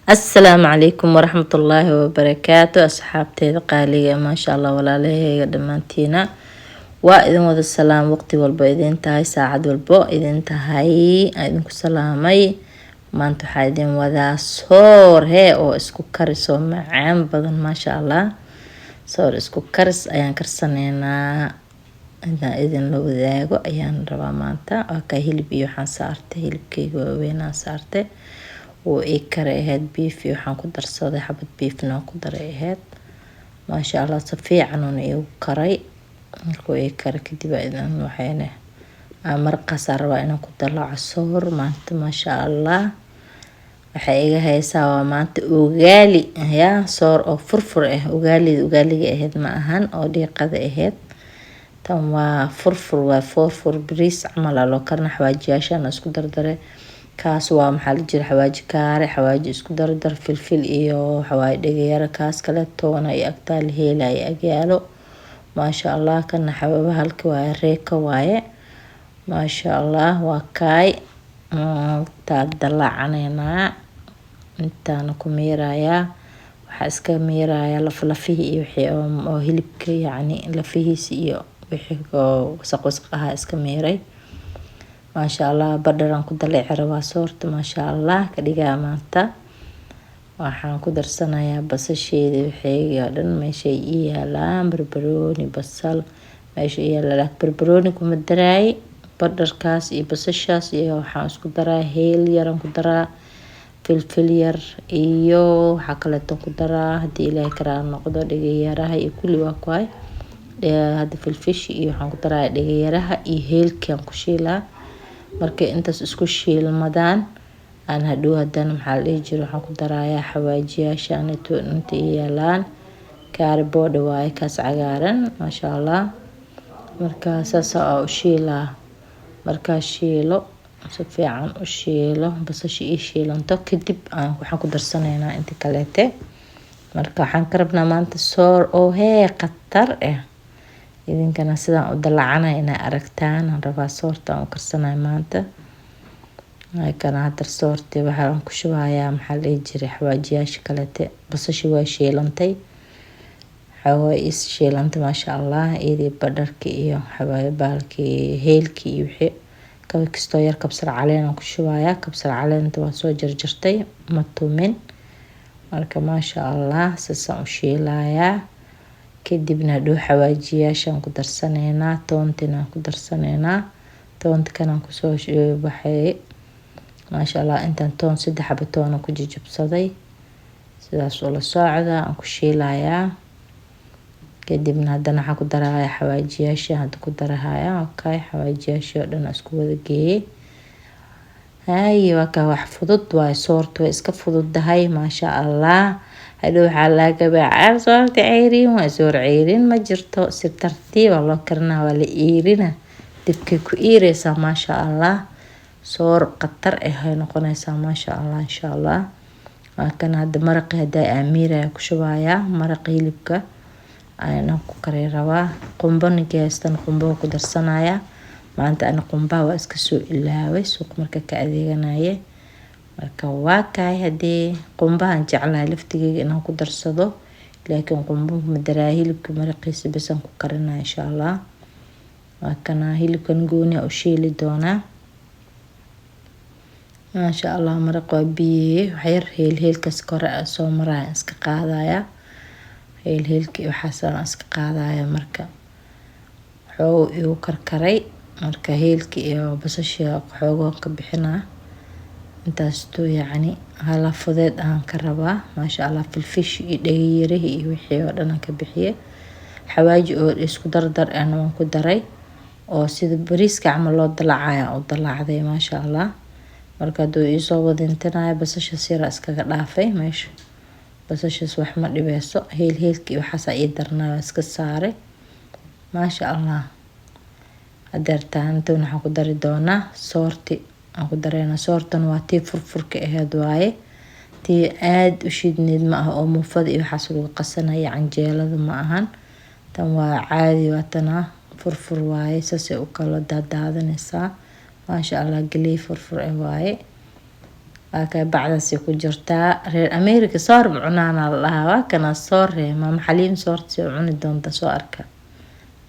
السلام عليكم ورحمة الله وبركاته أصحابتي قالية ما شاء الله ولا ليه دمانتينا وإذن وذا السلام وقتي والبو إذن تهي ساعد والبو إذن تهي إذن كسلامي ما انتو حايدين وذا صور هي أو اسكو كارسو معام بدن ما شاء الله صور اسكو كارس أيان كرسانينا إذن لو ذاقو أيان ربا مانتا وكا هيلبي وحان سارتي هيلبكي ووينا سارتي وإي كري أهد بيف وحان كدر صدي حبت بيف نو كدر أهد ما شاء الله صفي عنون إيو كري مركو إي كري كدبا إذن وحينه مرقا ساروا إنو كدر عصور ما شاء الله waxay iga haysaa waa maanta ugaali ya soor oo furfur ah ugaaliga ahayd ma ahan oo dhiiqada ahayd tan waa furfur waa furfur bariis camal loo karna xawaajiyaashan isku dardare kaas waa maxaa la jira xawaaji kaare xawaaji isku dardar filfil iyo xawaaji dhagayara kaas kale toona iyo agtaal heelay agyaalo maasha allah kana xawaaba halka waa reeka waaye maasha allah waa kaay taa dalacanayna intaana ku miirayaa waxaa iska miirayaa lafihii iyo wixii oo hilibka yacni lafihiisi iyo wixii oo wasaq ahaa iska miiray maasha allah badharan ku daleeci rabaa soorta maasha allah ka dhigaa maanta waxaan ku darsanayaa basasheeda wixii oo dhan meeshay ii yaalaan barbarooni basal meesha ii yaalaan barbarooni kuma daraay badharkaas iyo basashaas iyo waxaan isku daraa heel yaran ku daraa filfil yar iyo waxaa kaleeto ku daraa haddii ilaahay karaa noqdo dhagayaraha iyo kulli waa kuwaay hadda filfishi iyo waxaan ku daraa dhagayaraha iyo heelkaan ku shiilaa markay intaas isku shiilmadaan aan hadhow haddana maxaa la dhihi jira waxaan ku darayaa xawaajiyaashaan inta ii yaalaan kaari boodha waaye kaas cagaaran maasha allah markaa saasaa u shiilaa markaa shiilo si fiican u shiilo basasha ii shiilanto kadib waxaan ku darsanaynaa inta kaleete marka waxaan ka rabnaa maanta soor oo hee khatar ah idinkana sidaan u dalacanay inay aragtaan aan rabaa soorta aan u karsanayo maanta kana hadda soortii waxaan ku shubayaa maxaa la dhihi jiray xawaajiyaasha kaleete basasha waa shiilantay xawaa is shiilantay maasha allah iyadii badharka iyo xawaayo baalkii heelkii iyo wixii kastoo yar kabsar caleen aan ku shubayaa kabsar caleenta waa soo jarjartay ma tumin marka maasha allah saasaan u shiilayaa kadibna hadhow xawaajiyaashaan ku darsanaynaa toontina ku darsanaynaa toonta kanaan kusoo baxay maasha allah intaan toon 3 xabo toona ku jajabsaday sidaas ula socda aan ku shiilayaa kadibna haddana waxaan ku darayaa xawaajiyaasha hadda ku darahayaa okay xawaajiyaasha oo dhan isku wada geeyay waa ka wax fudud waa soortu way iska fududahay maasha allah hadhow waxaa laga baacar soorta ceyriin waa soor ceyriin ma jirto si tartiib loo karnaa waa la iirina dibkay ku iireysaa maasha allah soor khatar ah ay noqonaysaa maasha allah insha allah waa kan hadda maraqi hadday amiiraya ku shubayaa maraq hilibka ayaan ku kari rabaa qumbana geestan qumbo ku darsanaya maanta ana qumbaha waa iska soo ilaaway suuq marka ka adeeganaya marka waa kaay hadii qumbahan jeclahay laftigeyga inaan ku darsado laakiin qumbo ma daraa hilibka maraqiisa bisan ku karinaa insha allah waa kana hilibkan gooni u shiili doonaa maasha allah maraq waa biye waxyar heelkaas kore soo maraa iska qaadaya heelkii waxaasaan iska qaadaya marka xoog igu karkaray marka heelkii iyo basasha xoogo ka bixinaa intaas too yacni hala fudeed aan ka rabaa maasha allah filfish iyo dhagayarahi iyo wixii oo dhan ka bixiyay xawaaji oo isku dardar aan ku daray oo sida bariiska camal loo dalacaya oo dalacday maasha allah marka doo isoo wadintanaya basasha sira iskaga dhaafay meesha basashaas wax ma dhibeyso heelkii waxaas ay darnaa iska saaray maasha allah adeertaan inta waxaan ku dari doonaa soorti aan ku dareena soortan waa tii furfurka ahayd waaye tii aad u shidneed ma aha oo muufada iyo waxaas lagu qasanaya canjeelada ma ahan tan waa caadi waa tana furfur waaye saasay u kala daadaadanaysaa maasha allah galey furfur waaye waa kay bacdaasi ku jirtaa. reer America soor ma cunaana la dhahaa. waa kana soor maama Xaliim soorta soo cuni doonta soo arka.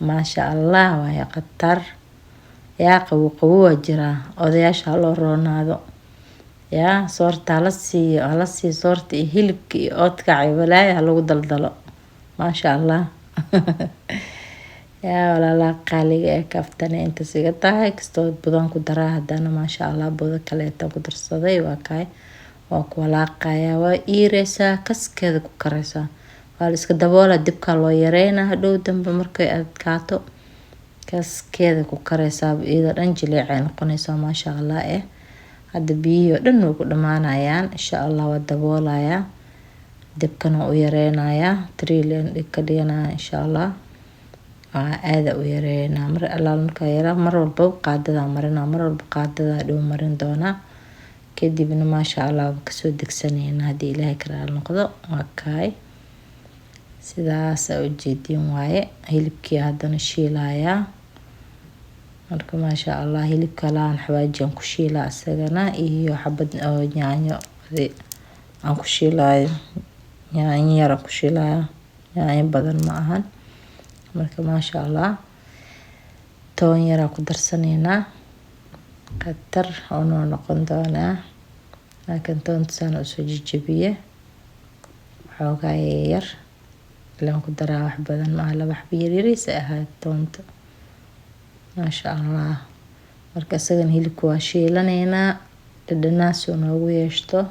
maasha Allah waa qatar. yaa qabow waa jiraa. odayaasha loo roonaado. yaa soorta la siiyo soorta iyo hilibka iyo oodkac iyo walaaya lagu daldalo. maasha Allah. yaa walaalaha qaaliga ee kaftana inta siga tahay kastoo badan ku daraa haddana maasha Allah budo kaleeta ku darsaday waa kay waa ku walaaqaya waa iireysaa kaskeeda ku karaysaa. waa la iska daboola dibka loo yareynaa hadhow dambe markay adkaato kaskeeda ku karaysaa iyada dhan jileecay noqonaysaa maasha Allah hadda biyo dhan way ku dhamaanayaan insha Allah waa daboolaya dibkana u yareynaya trillion ka dhigana insha Allah aada u yareynaa mar allaal marka yaraa mar walba qaadada marina mar walba qaadada dhow marin doona kadibna maasha Allah kasoo degsanayna hadii Ilaahay ka raali noqdo waa kay sidaas u jeedin waaye hilibkii haddana shiilaya marka maasha Allah hilibka laan xawaajiyan ku shiila asagana iyo xabad oo yaanyo aan ku shiilay yaanyo yar ku shiilaya yaanyo badan ma ahan marka maasha Allah toon yar ku darsanayna qatar oo noqon doona laakiin toonta sana u soo jijibiye xoogaa yar laan ku daraa wax badan ma laba xab yariis ahayd toonta maasha Allah marka asagan hilibku waa shiilanayna dhadhanaas oo noogu yeeshto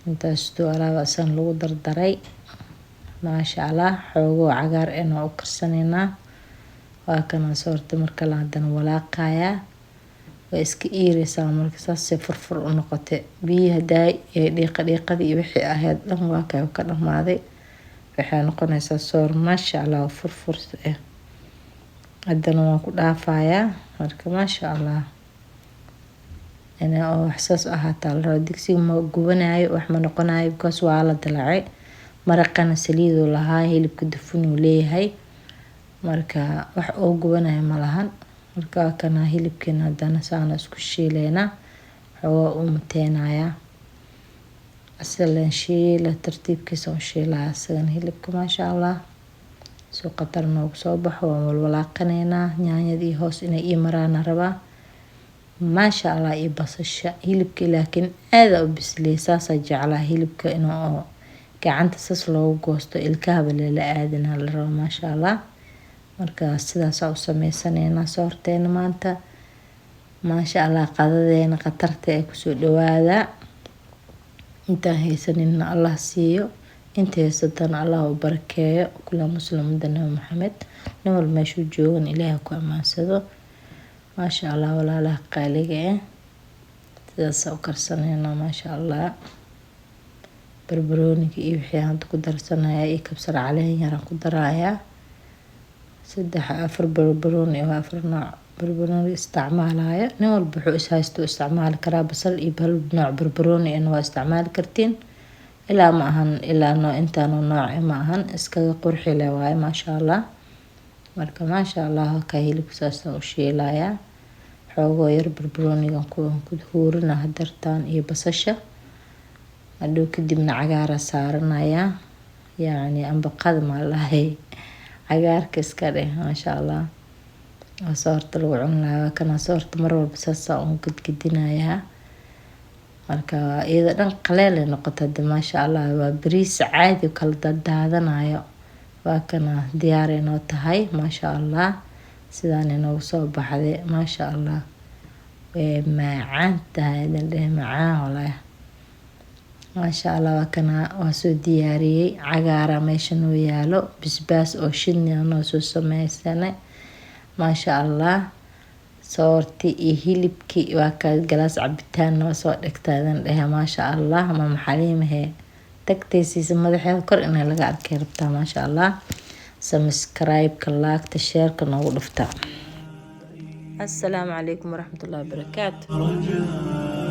intaas doo alaabasan lagu dardaray maasha Allah xoogo cagaar u karsanayna waa kana soorta marka la hadan walaaqaya waa iska iireysaa marka saas furfur u noqotay biyaha daay ee dhiiqadii wixii ahayd dhan waa kay ka dhamaaday waxay noqonaysaa soor maasha Allah furfur haddana waan ku dhaafayaa marka maasha Allah oo xasaas ahaataa la digsiga ma gubanayo wax ma noqonayo because waa la dalacay maraqana saliid lahaa hilibka dufan uu leeyahay marka wax oo gubanayo ma lahan marka kana hilibkina haddana saana isku shiileena xoo u mateenaya asalan shiila tartiibkiisa u shiilaya asagan hilibka maasha Allah soo qatar noogu soo baxo waan walaaqanayna yaanyadii hoos inay ii maraan rabaa maasha Allah iyo basasha hilibka laakiin aad u bisleysaa jeclaa hilibka inuu gacanta sas loogu goosto ilkaha la aadina la rabo maasha Allah marka sidaas u sameysanayna soorteena maanta maasha Allah qadadeena qatarta ay ku soo dhawaada inta haysanina Allah siiyo inta haysatana Allah u barakeeyo kula muslimada nabi Muhammad nabal meeshu joogan Ilaahay ku amaansado maasha Allah walaalaha qaaliga sidaas u karsanayna maasha Allah barbarooniga iyo wixii aan ku darsanaya iyo kabsar caleen yar ku daraaya 3-4 barbarooni oo 4 nooc barbarooni isticmaalaya nin walba wuxuu ishaysto isticmaal karaa basal iyo nooc barbarooni waa isticmaal kartiin ilaa ma ahan ilaa noo intaan nooc ma ahan iskaga qurxi leh waaye maasha Allah marka maasha Allah ka hilibkaas oo shiilaya xoogo yar barbarooniga ku huurina hadartaan iyo basasha hadhow kadibna cagaara saaranaya yani ambaqad ma lahay cagaarka iska dheh maasha Allah soorta lagu cunayo kana soorta mar walba saas oo gudgudinaya marka iyada dhan qaleel noqotay maasha Allah waa bariis caadi kala daadanayo waa kana diyaar inoo tahay maasha Allah sidaan inoo soo baxday maasha Allah macaan tahay macaan walaah maasha Allah waa kana waa soo diyaariyay cagaara meesha noo yaalo basbaas oo shidna noo soo sameeysanay maasha Allah soorti iyo hilibkii waa ka galaas cabitaan noo soo dhigtaadan maasha Allah ma Xaliimahe tagtaysiisa madaxeeda kor in laga arkay rabtaa maasha Allah subscribe ka like share ka noogu dhufta. Assalaamu calaykum waraxmatullaahi wabarakaatuh.